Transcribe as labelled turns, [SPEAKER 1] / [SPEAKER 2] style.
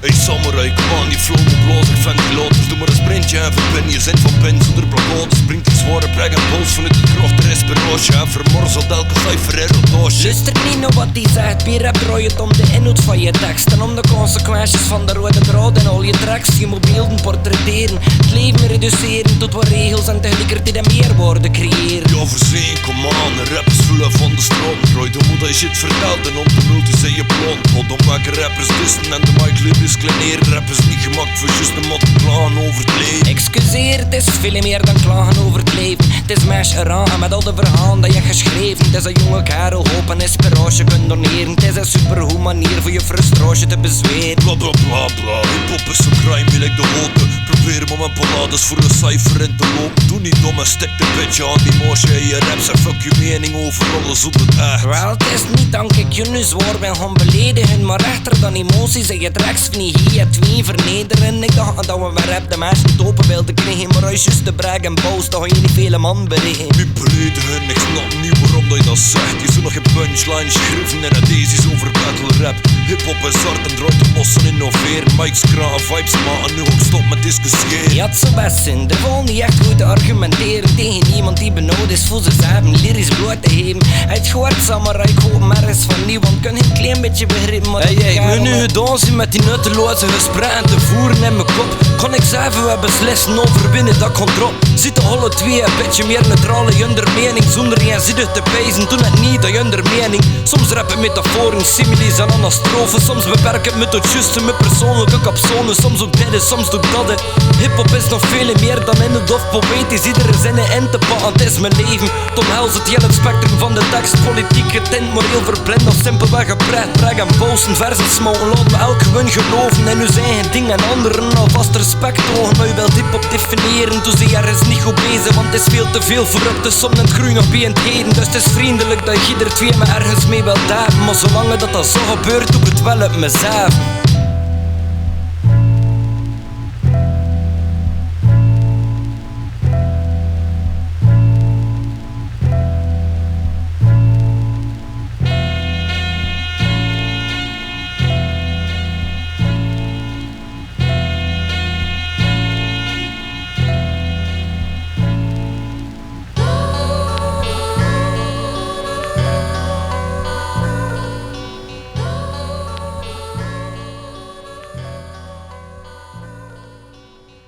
[SPEAKER 1] Hey samurai, kom aan die flow, mijn blazer, ventilator. Doe maar een sprintje en verbin je zin van pin. Zonder blokkade springt die zware brek en pols vanuit het krochte respiratie. En vermorzelt elke cijfer in rotage.
[SPEAKER 2] Luister niet naar wat hij zegt, B-rap draait om de inhoud van je tekst en om de consequenties van de rode draad en al je tracks. Je moet beelden portretteren, het leven reduceren tot wat regels en tegelijkertijd en meerwoorden creëren.
[SPEAKER 1] Ja verzeen, kom aan, rappers vullen van de stroom. Roy de moed dat je shit vertelt en om de multi zijn je blond. Wat om maken rappers dissen en de mic lyrics kleineren. Rap is niet gemaakt voor just de mot klagen over het leven.
[SPEAKER 2] Excuseer, het is veel meer dan klagen over het leven. Het is mesh eraan met al de verhalen dat je geschreven. Het is een jonge kerel, hoop en inspiratie kunt doneren. Het is een supergoed manier voor je frustratie te bezweren.
[SPEAKER 1] Bla bla bla bla, hip-hop is zo grimy like de hote. Probeer maar mijn ballades voor een cijfer in te lopen. Doe niet dom en stek de bitch aan die moosje in je raps. En fuck je mening over alles op het echt.
[SPEAKER 2] Wel, het is niet dan ik je nu zwaar ben gaan beledigen, maar echter dan emoties en je tracks van je twee vernederen. Ik dacht dat we weer rap de meisjes niet open wilden krijgen, maar als je de brag en boos, dan ga je niet vele man bereiken.
[SPEAKER 1] Niet beledigen, ik snap niet waarom dat je dat zegt. Je zou nog geen punchline schrijven en deze is over battle rap. Hip-hop is hard en draait de mossen innoveren. Mics kraken, vibes maken, nu ook stop met discussiëren.
[SPEAKER 2] Ja, het zou best zijn, de vol niet echt goed te argumenteren tegen iemand die benauwd is voor zijn lyrisch bloot te geven. Het gehoord samurai, ik hoop maar eens van niemand. Kan een klein beetje begrijpen, maar
[SPEAKER 3] ik moet nu gedaan zijn met die nutteloze gesprekken te voeren in mijn kop. Kon ik zelf wel beslissen overwinnen dat controle. Zitten alle twee een beetje meer neutraal in hun mening. Zonder je zitten te pijzen, doen het niet aan hun mening. Soms rappen metaforen, similes en anastrofen. Soms beperken me tot juiste, me persoonlijke capsones. Soms ook dit, soms doe ik dat. Hip-hop is nog veel meer dan in het of poëtisch. Iedere zinnen in te pakken, het is mijn leven. Tom Hels het hele spectrum van de tekst. Politiek getint, moreel verblind of simpelweg gepraat. Brag en bozen, versen smoken, laat me elk gewoon geloven. En nu zijn geen ding en anderen alvast respect ogen. Maar je wilt hip-hop definiëren, toen zie je er is niet goed bezig. Want het is veel te veel vooruit, dus om het groei nog bij het heden. Dus het is vriendelijk dat je er twee me ergens mee wilt hebben. Maar zolang dat zo gebeurt, doe ik het wel op mezelf.